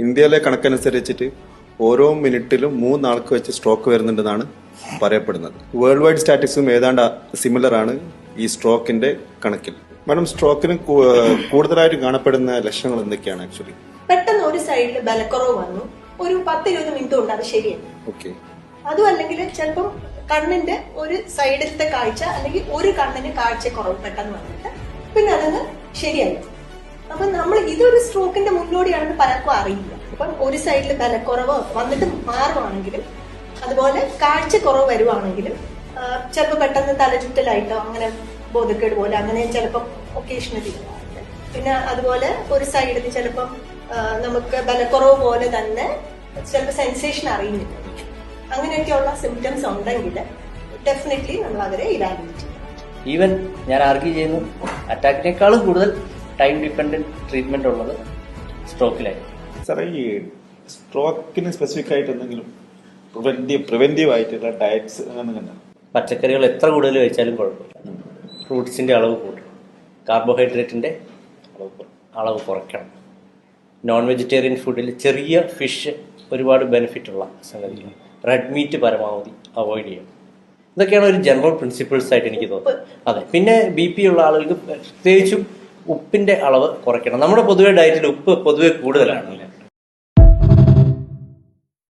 ഇന്ത്യയിലെ കണക്കനുസരിച്ചിട്ട് ഓരോ മിനിറ്റിലും 3 ആൾക്ക് വെച്ച് സ്ട്രോക്ക് വരുന്നുണ്ടെന്നാണ് പറയപ്പെടുന്നത്. വേൾഡ് വൈഡ് സ്റ്റാറ്റിക്സും ഏതാണ്ട് സിമിലർ ആണ് ഈ സ്ട്രോക്കിന്റെ കണക്കിൽ. മാഡം, സ്ട്രോക്കിന് കൂടുതലായിട്ട് കാണപ്പെടുന്ന ലക്ഷണങ്ങൾ എന്തൊക്കെയാണ് ആക്ച്വലി? പെട്ടെന്ന് ഒരു സൈഡിൽ ബലക്കുറവ് വന്നു, ഒരു 10-20 മിനിറ്റ് കൊണ്ട് അത് ശരിയാണ്. ഓക്കെ. അതും അല്ലെങ്കിൽ ചിലപ്പം കണ്ണിന്റെ ഒരു സൈഡിലത്തെ കാഴ്ച അല്ലെങ്കിൽ ഒരു കണ്ണിന് കാഴ്ചക്കുറവ് പെട്ടെന്ന് വന്നിട്ട് പിന്നെ അതങ്ങ് ശരിയായി. അപ്പൊ നമ്മൾ ഇതൊരു സ്ട്രോക്കിന്റെ മുന്നോടിയാണെന്ന് പലർക്കും അറിയില്ല. അപ്പം ഒരു സൈഡിൽ ബലക്കുറവ് വന്നിട്ട് മാറുവാണെങ്കിലും അതുപോലെ കാഴ്ചക്കുറവ് വരുവാണെങ്കിലും ചിലപ്പോൾ പെട്ടെന്ന് തലചുറ്റലായിട്ടോ അങ്ങനെ ബോധക്കേട് പോലെ അങ്ങനെ ചിലപ്പം ഒക്കേഷണലി. പിന്നെ അതുപോലെ ഒരു സൈഡിൽ ചിലപ്പം നമുക്ക് ബലക്കുറവ് പോലെ തന്നെ ചിലപ്പോൾ സെൻസേഷൻ അറിയുന്നില്ല. അങ്ങനെയൊക്കെയുള്ള സിംറ്റംസ് ഉണ്ടെങ്കിൽ ഡെഫിനറ്റ്ലി നമ്മൾ അവരെ ഇവാലുവേറ്റ് ചെയ്യും. ഈവൻ ഞാൻ ആർഗ്യൂ ചെയ്യുന്നു, അറ്റാക്കിനേക്കാളും കൂടുതൽ ടൈം ഡിപ്പെൻഡന്റ് ട്രീറ്റ്മെന്റ് ഉള്ളത് സ്ട്രോക്കിലായി. സാറേ, ഈ സ്ട്രോക്കിന് സ്പെസിഫിക് ആയിട്ട് എന്തെങ്കിലും പ്രിവെന്റീവ് ആയിട്ടുള്ള ഡയറ്റ്സ് അങ്ങനെ? പച്ചക്കറികൾ എത്ര കൂടുതൽ കഴിച്ചാലും കുഴപ്പമില്ല. ഫ്രൂട്ട്സിന്റെ അളവ് കൂട്ടണം, കാർബോഹൈഡ്രേറ്റിന്റെ അളവ് കുറയ്ക്കണം. നോൺ വെജിറ്റേറിയൻ ഫുഡിൽ ചെറിയ ഫിഷ് ഒരുപാട് ബെനിഫിറ്റ് ഉള്ള സംഗതികൾ. റെഡ് മീറ്റ് പരമാവധി അവോയ്ഡ് ചെയ്യണം. ഇതൊക്കെയാണ് ഒരു ജനറൽ പ്രിൻസിപ്പിൾസ് ആയിട്ട് എനിക്ക് തോന്നുന്നത്. അതെ. പിന്നെ BP ഉള്ള ആളുകൾക്ക് പ്രത്യേകിച്ചും ഉപ്പിന്റെ അളവ് കുറയ്ക്കണം. നമ്മുടെ പൊതുവെ ഡയറ്റിൽ ഉപ്പ് പൊതുവെ കൂടുതലാണ്.